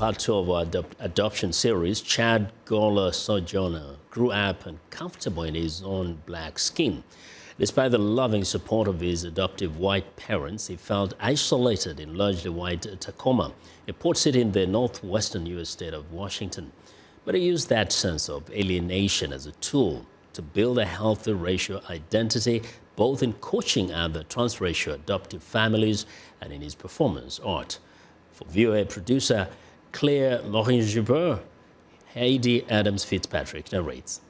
part 2 of our adoption series. Chad Goller-Sojourner grew up and comfortable in his own black skin. Despite the loving support of his adoptive white parents, he felt isolated in largely white Tacoma, a port city in the northwestern U.S. state of Washington. But he used that sense of alienation as a tool to build a healthy racial identity, both in coaching other transracial adoptive families and in his performance art. For VOA producer Claire Laurin-Joubert, Heidi Adams-Fitzpatrick narrates.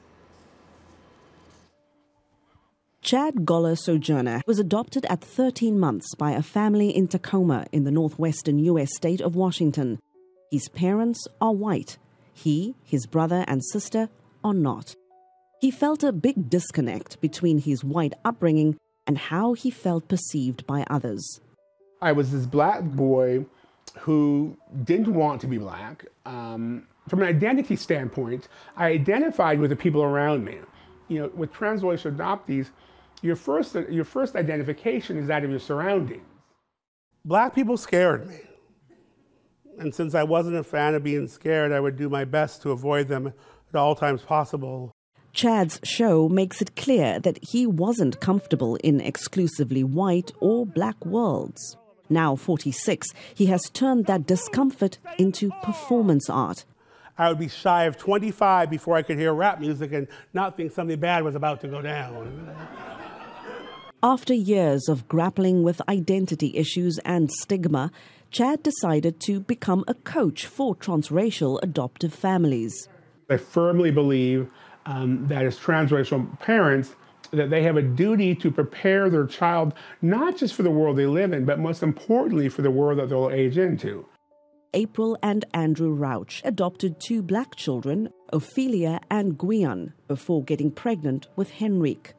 Chad Goller-Sojourner was adopted at 13 months by a family in Tacoma in the northwestern U.S. state of Washington. His parents are white. He, his brother and sister are not. He felt a big disconnect between his white upbringing and how he felt perceived by others. I was this black boy who didn't want to be black. From an identity standpoint, I identified with the people around me. You know, with transracial adoptees, your first identification is that of your surroundings. Black people scared me. And since I wasn't a fan of being scared, I would do my best to avoid them at all times possible. Chad's show makes it clear that he wasn't comfortable in exclusively white or black worlds. Now 46, he has turned that discomfort into performance art. I would be shy of 25 before I could hear rap music and not think something bad was about to go down. After years of grappling with identity issues and stigma, Chad decided to become a coach for transracial adoptive families. I firmly believe that as transracial parents, that they have a duty to prepare their child not just for the world they live in, but most importantly for the world that they'll age into. April and Andrew Rauch adopted 2 black children, Ophelia and Gwion, before getting pregnant with Henrique.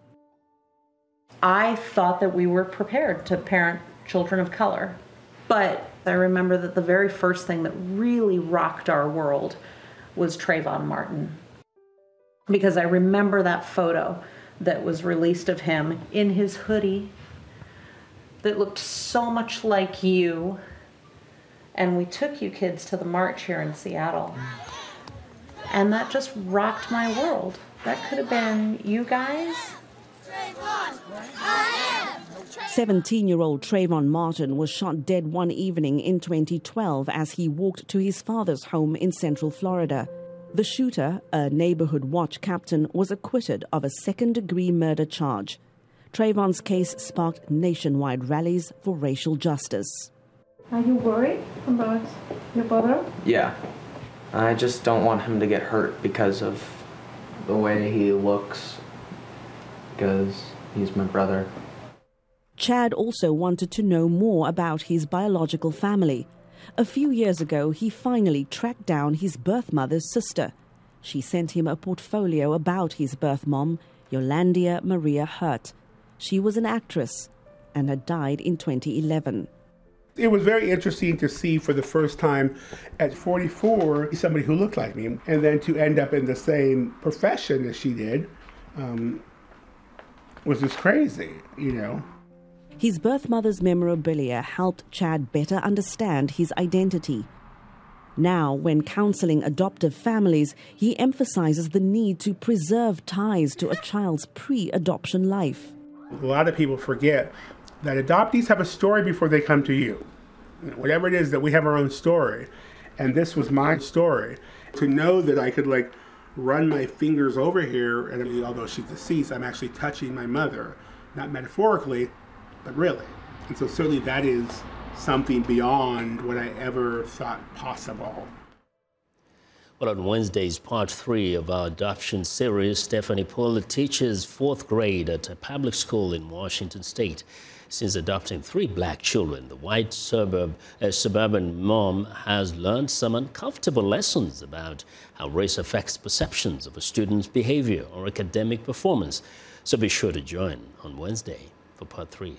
I thought that we were prepared to parent children of color, but I remember that the very first thing that really rocked our world was Trayvon Martin. Because I remember that photo that was released of him in his hoodie that looked so much like you. And we took you kids to the march here in Seattle. And that just rocked my world. That could have been you guys. 17-year-old Trayvon Martin was shot dead one evening in 2012 as he walked to his father's home in Central Florida. The shooter, a neighborhood watch captain, was acquitted of a second-degree murder charge. Trayvon's case sparked nationwide rallies for racial justice. Are you worried about your brother? Yeah. I just don't want him to get hurt because of the way he looks, because he's my brother. Chad also wanted to know more about his biological family. A few years ago, he finally tracked down his birth mother's sister. She sent him a portfolio about his birth mom, Yolandia Maria Hurt. She was an actress and had died in 2011. It was very interesting to see for the first time at 44 somebody who looked like me, and then to end up in the same profession as she did was just crazy, you know. His birth mother's memorabilia helped Chad better understand his identity. Now, when counseling adoptive families, he emphasizes the need to preserve ties to a child's pre-adoption life. A lot of people forget that adoptees have a story before they come to you. Whatever it is, that we have our own story. And this was my story. To know that I could run my fingers over here, and although she's deceased, I'm actually touching my mother, not metaphorically, but really. And so certainly that is something beyond what I ever thought possible. Well, on Wednesday's part 3 of our adoption series, Stephanie Poole teaches 4th grade at a public school in Washington State. Since adopting 3 black children, the white suburban mom has learned some uncomfortable lessons about how race affects perceptions of a student's behavior or academic performance. So be sure to join on Wednesday for part 3.